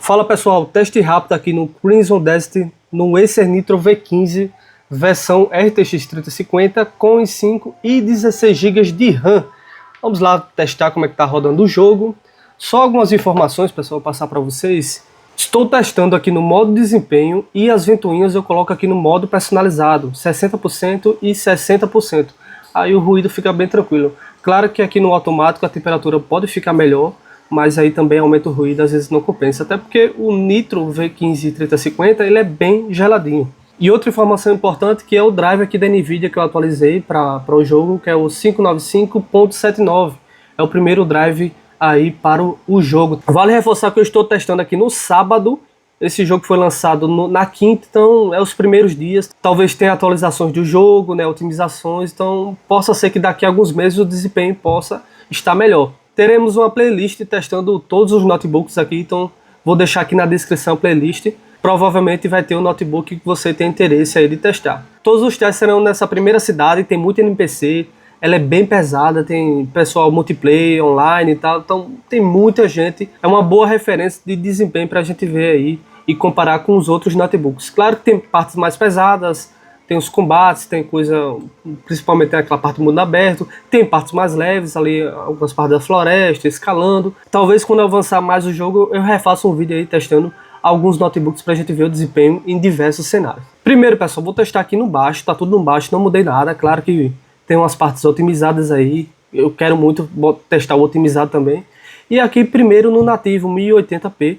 Fala pessoal, teste rápido aqui no Crimson Desert no Acer Nitro V15 versão RTX 3050 com i5 e 16 GB de RAM. Vamos lá testar como é que está rodando o jogo. Só algumas informações, pessoal, vou passar para vocês. Estou testando aqui no modo desempenho e as ventoinhas eu coloco aqui no modo personalizado, 60% e 60%. Aí o ruído fica bem tranquilo. Claro que aqui no automático a temperatura pode ficar melhor, mas aí também aumenta o ruído, às vezes não compensa. Até porque o Nitro V15 3050 ele é bem geladinho. E outra informação importante que é o drive aqui da Nvidia que eu atualizei para o jogo, que é o 595.79. É o primeiro drive aí para o jogo. Vale reforçar que eu estou testando aqui no sábado. Esse jogo foi lançado na quinta, então é os primeiros dias. Talvez tenha atualizações do jogo, né, otimizações, então possa ser que daqui a alguns meses o desempenho possa estar melhor. Teremos uma playlist testando todos os notebooks aqui, então vou deixar aqui na descrição a playlist. Provavelmente vai ter um notebook que você tem interesse aí de testar. Todos os testes serão nessa primeira cidade, tem muito NPC, ela é bem pesada, tem pessoal multiplayer, online e tal, então tem muita gente. É uma boa referência de desempenho para a gente ver aí e comparar com os outros notebooks. Claro que tem partes mais pesadas, tem os combates, tem coisa, principalmente tem aquela parte do mundo aberto, tem partes mais leves ali, algumas partes da floresta, escalando. Talvez quando eu avançar mais o jogo eu refaça um vídeo aí testando alguns notebooks pra gente ver o desempenho em diversos cenários. Primeiro, pessoal, vou testar aqui no baixo, tá tudo no baixo, não mudei nada. Claro que tem umas partes otimizadas aí, eu quero muito testar o otimizado também. E aqui primeiro no nativo 1080p,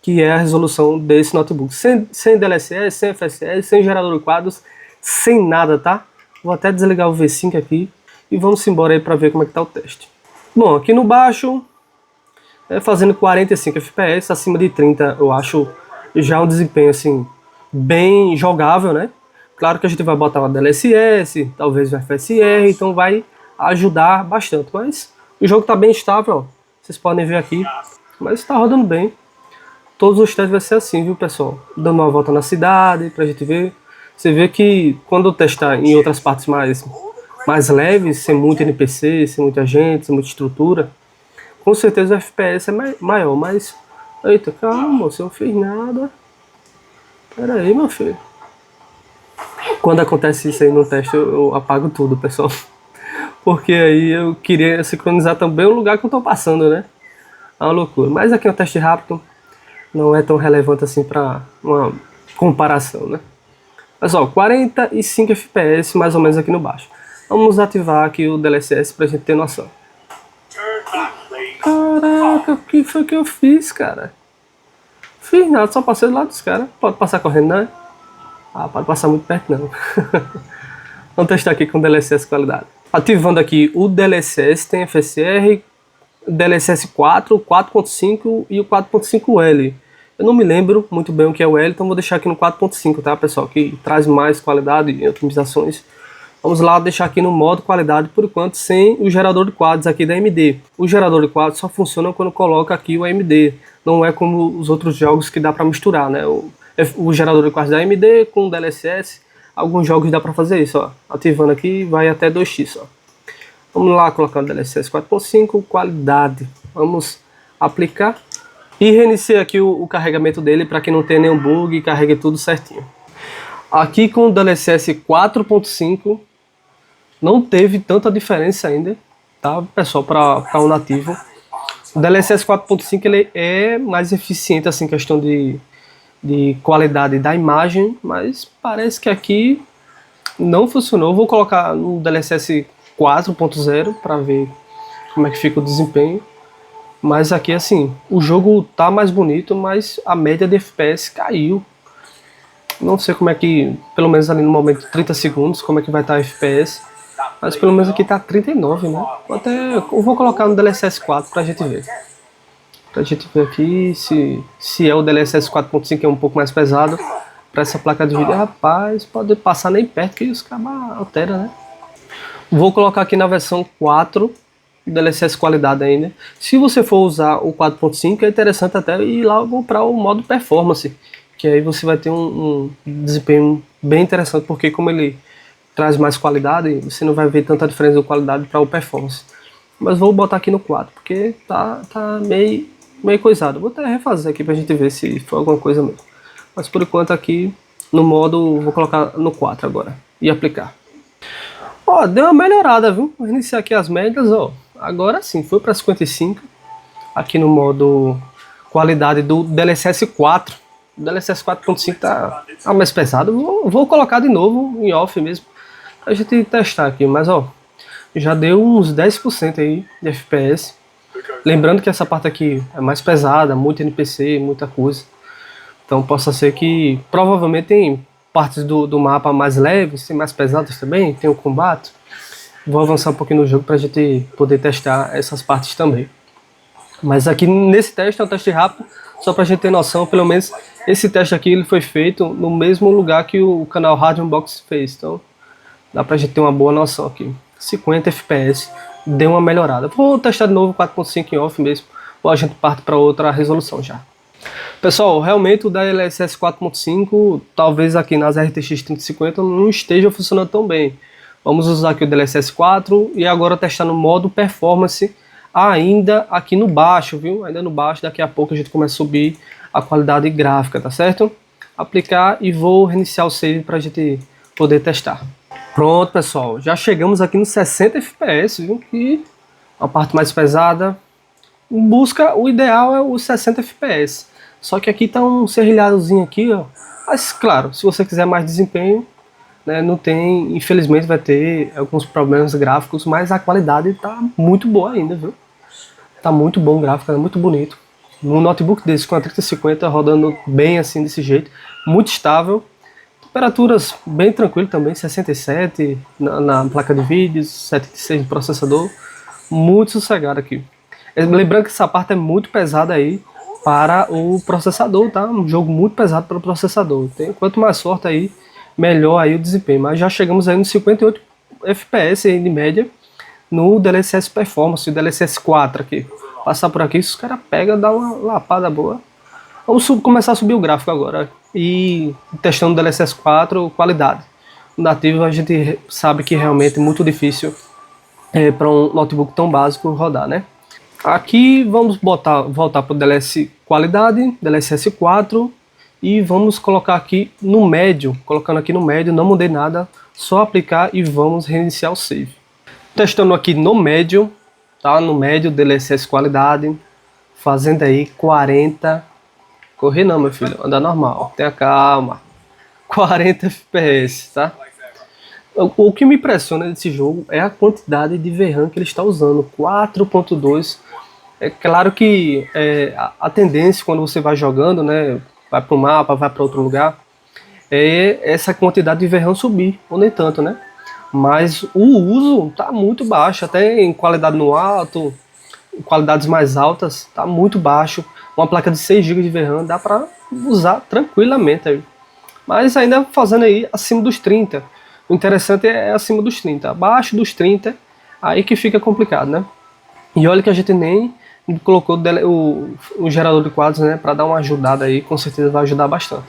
que é a resolução desse notebook, sem DLSS, sem FSS, sem gerador de quadros, sem nada, tá? Vou até desligar o V5 aqui e vamos embora aí para ver como é que tá o teste. Bom, aqui no baixo, fazendo 45 FPS, acima de 30 eu acho já um desempenho assim, bem jogável, né? Claro que a gente vai botar uma DLSS, talvez o FSR, então vai ajudar bastante, mas o jogo tá bem estável, ó. Vocês podem ver aqui, mas está rodando bem. Todos os testes vai ser assim, viu, pessoal? Dando uma volta na cidade pra gente ver. Você vê que quando eu testar em outras partes mais leves, sem muito NPC, sem muita gente, sem muita estrutura, com certeza o FPS é maior, mas... Eita, calma, você não fez nada. Pera aí, meu filho. Quando acontece isso aí no teste, eu apago tudo, pessoal. Porque aí eu queria sincronizar também o lugar que eu tô passando, né? É uma loucura. Mas aqui é um teste rápido. Não é tão relevante assim para uma comparação, né? Mas ó, 45 FPS mais ou menos aqui no baixo. Vamos ativar aqui o DLSS pra gente ter noção. Caraca, o que foi que eu fiz, cara? Fiz nada, só passei do lado dos caras. Pode passar correndo, né? Ah, pode passar muito perto não. Vamos testar aqui com DLSS qualidade. Ativando aqui o DLSS, tem FSR, DLSS 4, 4.5 e o 4.5L. Eu não me lembro muito bem o que é o L, então vou deixar aqui no 4.5, tá, pessoal? Que traz mais qualidade e otimizações. Vamos lá deixar aqui no modo qualidade, por enquanto, sem o gerador de quadros aqui da AMD. O gerador de quadros só funciona quando coloca aqui o AMD. Não é como os outros jogos que dá para misturar, né? O gerador de quadros da AMD com o DLSS. Alguns jogos dá para fazer isso, ó. Ativando aqui, vai até 2x, ó. Vamos lá colocar o DLSS 4.5, qualidade. Vamos aplicar. E reiniciei aqui o carregamento dele para que não tenha nenhum bug e carregue tudo certinho. Aqui com o DLSS 4.5 não teve tanta diferença ainda, tá, pessoal, para o nativo. O DLSS 4.5 ele é mais eficiente assim, em questão de qualidade da imagem, mas parece que aqui não funcionou. Vou colocar no DLSS 4.0 para ver como é que fica o desempenho. Mas aqui assim, o jogo tá mais bonito, mas a média de FPS caiu. Não sei como é que, pelo menos ali no momento 30 segundos, como é que vai estar a FPS. Mas pelo menos aqui tá 39, né? Eu vou colocar no DLSS 4 pra gente ver. Pra gente ver aqui se é o DLSS 4.5 que é um pouco mais pesado. Pra essa placa de vídeo, rapaz, pode passar nem perto que os caras alteram, né? Vou colocar aqui na versão 4. DLSS qualidade ainda. Se você for usar o 4.5 é interessante até ir logo para o modo performance, que aí você vai ter um desempenho bem interessante, porque como ele traz mais qualidade, você não vai ver tanta diferença de qualidade para o performance. Mas vou botar aqui no 4, porque tá meio meio coisado. Vou até refazer aqui pra gente ver se foi alguma coisa mesmo. Mas por enquanto aqui no modo, vou colocar no 4 agora e aplicar. Ó, deu uma melhorada, viu? Vou iniciar aqui as médias, ó. Agora sim, foi para 55. Aqui no modo qualidade do DLSS 4. O DLSS 4.5 tá mais pesado. Vou colocar de novo em off mesmo, pra gente testar aqui. Mas ó, já deu uns 10% aí de FPS. Lembrando que essa parte aqui é mais pesada, muito NPC, muita coisa. Então possa ser que provavelmente tem partes do mapa mais leves, tem mais pesadas também, tem o combate. Vou avançar um pouquinho no jogo pra gente poder testar essas partes também. Mas aqui nesse teste é um teste rápido, só pra gente ter noção, pelo menos esse teste aqui ele foi feito no mesmo lugar que o canal Hard Unbox fez. Então dá pra gente ter uma boa noção aqui. 50 FPS, deu uma melhorada. Vou testar de novo 4.5 em off mesmo, ou a gente parte para outra resolução já. Pessoal, realmente o DLSS 4.5, talvez aqui nas RTX 3050 não esteja funcionando tão bem. Vamos usar aqui o DLSS 4 e agora testar no modo performance ainda aqui no baixo, viu? Ainda no baixo, daqui a pouco a gente começa a subir a qualidade gráfica, tá certo? Aplicar e vou reiniciar o save para a gente poder testar. Pronto, pessoal, já chegamos aqui no 60 FPS, viu? Que é a parte mais pesada. O ideal é o 60 FPS. Só que aqui tá um serrilhadozinho aqui, ó. Mas claro, se você quiser mais desempenho, né, não tem, infelizmente vai ter alguns problemas gráficos, mas a qualidade tá muito boa ainda, viu? Tá muito bom o gráfico, é muito bonito. Num notebook desse com a 3050 rodando bem assim desse jeito, muito estável. Temperaturas bem tranquilas também, 67 na placa de vídeo, 76 no processador, muito sossegado aqui. Lembrando que essa parte é muito pesada aí para o processador, tá? Um jogo muito pesado para o processador. Quanto mais forte aí, melhor aí o desempenho. Mas já chegamos aí nos 58 FPS aí de média no DLSS Performance, o DLSS 4 aqui. Passar por aqui, se os caras pegam, dá uma lapada boa. Vamos começar a subir o gráfico agora e testando o DLSS 4 qualidade. O nativo a gente sabe que realmente é muito difícil para um notebook tão básico rodar, né? Aqui vamos voltar para o DLSS qualidade, DLSS 4 e vamos colocar aqui no médio. Colocando aqui no médio, não mudei nada, só aplicar e vamos reiniciar o save. Testando aqui no médio, tá? No médio, DLSS qualidade, fazendo aí 40. Correr não, meu filho, andar normal, tenha calma. 40 FPS, tá? O que me impressiona desse jogo é a quantidade de VRAM que ele está usando, 4.2. É claro que a tendência quando você vai jogando, né, vai para o mapa, vai para outro lugar, é essa quantidade de VRAM subir, ou nem tanto, né? Mas o uso tá muito baixo, até em qualidade no alto, em qualidades mais altas, tá muito baixo. Uma placa de 6 GB de VRAM dá para usar tranquilamente aí. Mas ainda fazendo aí acima dos 30. O interessante é acima dos 30. Abaixo dos 30, aí que fica complicado, né? E olha que a gente nem colocou o gerador de quadros, né? Para dar uma ajudada aí, com certeza vai ajudar bastante.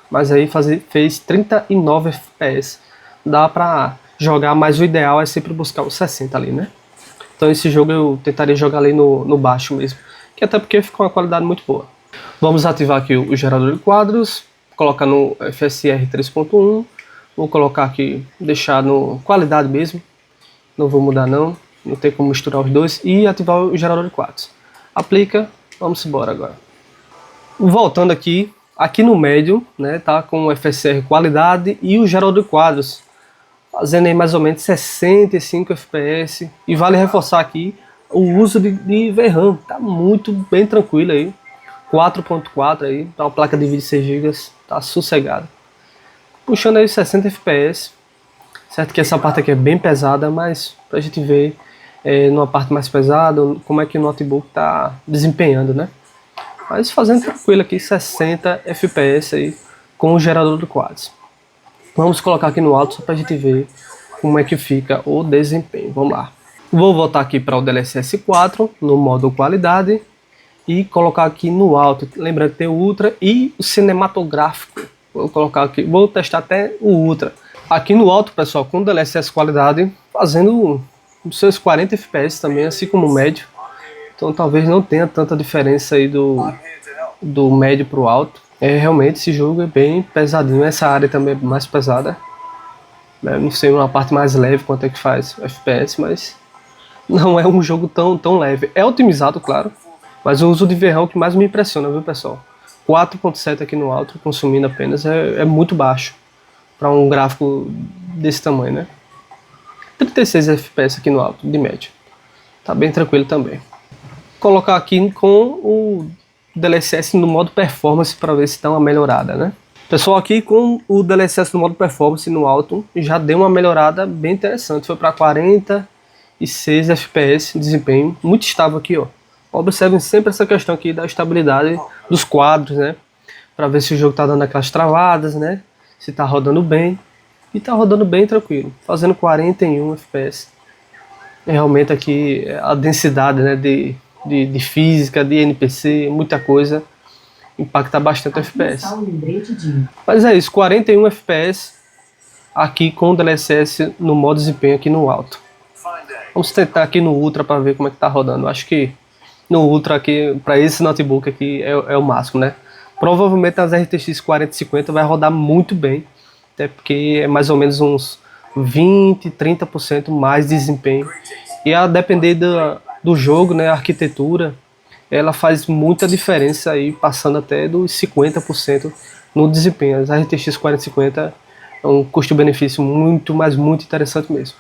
Mas aí fez 39 FPS. Dá para jogar, mas o ideal é sempre buscar os 60 ali, né? Então esse jogo eu tentaria jogar ali no baixo mesmo, que até porque fica uma qualidade muito boa. Vamos ativar aqui o gerador de quadros, colocar no FSR 3.1, vou colocar aqui, deixar no qualidade mesmo, não vou mudar não tem como misturar os dois, e ativar o gerador de quadros. Aplica, vamos embora agora. Voltando aqui no médio, né, tá com o FSR qualidade e o gerador de quadros, fazendo aí mais ou menos 65 FPS, e vale reforçar aqui o uso de VRAM, tá muito bem tranquilo aí, 4.4 aí, para uma placa de vídeo 6 GB, tá sossegado. Puxando aí 60 FPS, certo que essa parte aqui é bem pesada, mas pra gente ver numa parte mais pesada, como é que o notebook tá desempenhando, né? Mas fazendo tranquilo aqui, 60 FPS aí, com o gerador de quadros. Vamos colocar aqui no alto só pra gente ver como é que fica o desempenho, vamos lá. Vou voltar aqui para o DLSS 4 no modo qualidade e colocar aqui no alto, lembrando que tem o Ultra e o cinematográfico. Vou colocar aqui, vou testar até o Ultra. Aqui no alto, pessoal, com o DLSS qualidade, fazendo os seus 40 FPS também, assim como o médio. Então talvez não tenha tanta diferença aí do médio pro alto. Realmente esse jogo é bem pesadinho, essa área também é mais pesada. Eu não sei uma parte mais leve quanto é que faz FPS, mas não é um jogo tão leve. É otimizado, claro, mas o uso de VRAM que mais me impressiona, viu, pessoal? 4.7 aqui no alto, consumindo apenas, é muito baixo para um gráfico desse tamanho, né? 36 FPS aqui no alto, de média. Tá bem tranquilo também. Vou colocar aqui com o DLSS no modo performance para ver se dá uma melhorada, né? Pessoal, aqui com o DLSS no modo performance no alto já deu uma melhorada bem interessante. Foi para 46 FPS desempenho, muito estável aqui, ó. Observem sempre essa questão aqui da estabilidade dos quadros, né? Para ver se o jogo tá dando aquelas travadas, né? Se tá rodando bem. E tá rodando bem tranquilo, fazendo 41 FPS. Realmente aqui a densidade, né, de física, de NPC, muita coisa, impacta bastante o FPS. Mas é isso, 41 FPS aqui com o DLSS no modo desempenho aqui no alto. Vamos tentar aqui no Ultra para ver como é que tá rodando. Acho que no Ultra aqui, para esse notebook aqui é o máximo, né? Provavelmente as RTX 4050 vai rodar muito bem, até porque é mais ou menos uns 20, 30% mais desempenho. E a depender do jogo, né, a arquitetura, ela faz muita diferença aí, passando até dos 50% no desempenho. As RTX 4050 é um custo-benefício muito, mas muito interessante mesmo.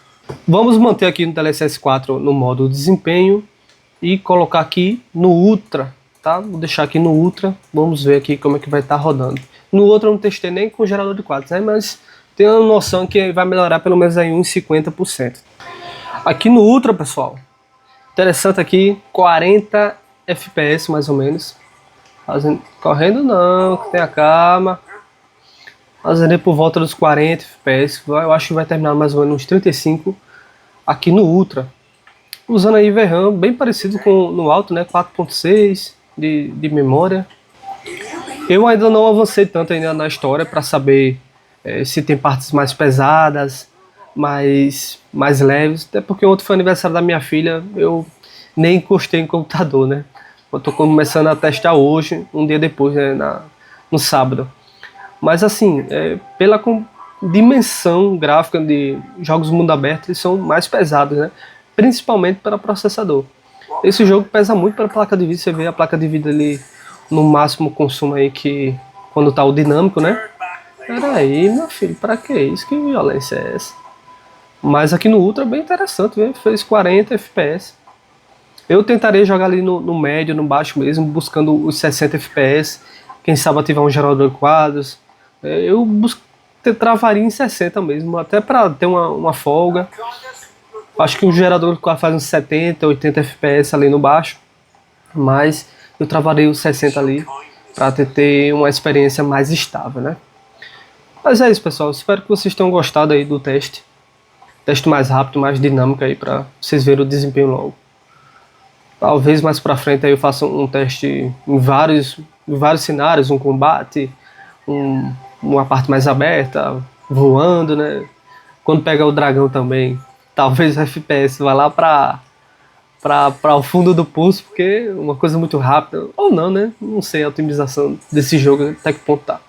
Vamos manter aqui no DLSS 4 no modo desempenho e colocar aqui no Ultra, tá? Vou deixar aqui no Ultra, vamos ver aqui como é que vai estar rodando. No outro eu não testei nem com gerador de quadros, né? Mas tenho uma noção que vai melhorar pelo menos aí uns 50%. Aqui no Ultra, pessoal, interessante aqui, 40 FPS mais ou menos. Correndo não, tenha calma. Fazendo por volta dos 40 FPS, eu acho que vai terminar mais ou menos uns 35 aqui no Ultra. Usando aí VRAM bem parecido com no alto, né? 4.6 de memória. Eu ainda não avancei tanto ainda na história para saber se tem partes mais pesadas, mais leves. Até porque ontem foi aniversário da minha filha, eu nem encostei em computador, né? Eu tô começando a testar hoje, um dia depois, né? No sábado. Mas assim, pela dimensão gráfica de jogos mundo aberto, eles são mais pesados, né? Principalmente para processador. Esse jogo pesa muito para a placa de vídeo, você vê a placa de vídeo ali no máximo consumo aí que quando tá o dinâmico, né? Peraí, meu filho, para que isso? Que violência é essa? Mas aqui no Ultra é bem interessante, viu? Fez 40 FPS. Eu tentaria jogar ali no médio, no baixo mesmo, buscando os 60 FPS. Quem sabe ativar um gerador de quadros. Eu travaria em 60 mesmo, até para ter uma folga. Acho que o gerador de quadros faz uns 70, 80 FPS ali no baixo. Mas eu travaria os 60 ali para ter uma experiência mais estável, né? Mas é isso, pessoal. Espero que vocês tenham gostado aí do teste. Teste mais rápido, mais dinâmico aí para vocês verem o desempenho logo. Talvez mais para frente aí eu faça um teste em vários cenários, um combate, uma parte mais aberta, voando, né? Quando pegar o dragão também, talvez o FPS vá lá para o fundo do pulso, porque é uma coisa muito rápida, ou não, né? Não sei a otimização desse jogo, até que ponto tá.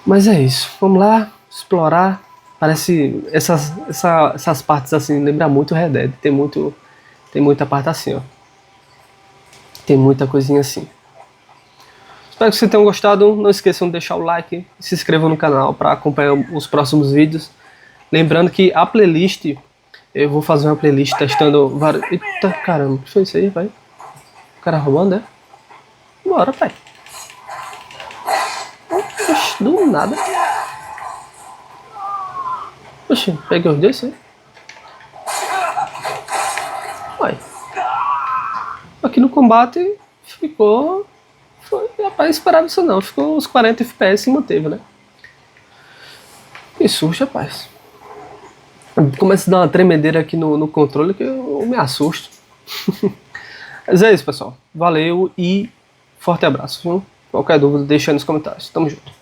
Mas é isso, vamos lá, explorar. Parece essas partes assim, lembra muito Red Dead, tem muita parte assim, ó. Tem muita coisinha assim. Espero que vocês tenham gostado, não esqueçam de deixar o like e se inscrevam no canal para acompanhar os próximos vídeos. Lembrando que a playlist, eu vou fazer uma playlist testando vários... Eita caramba, o que foi isso aí, pai? O cara roubando, né? Bora, pai. Oxe, do nada. Oxe, peguei os dois, hein? Uai. Aqui no combate ficou... Rapaz, esperava isso não. Ficou uns 40 FPS e manteve, né? Que susto, rapaz. Começa a dar uma tremedeira aqui no controle que eu me assusto. Mas é isso, pessoal. Valeu e forte abraço, viu? Qualquer dúvida, deixa aí nos comentários. Tamo junto.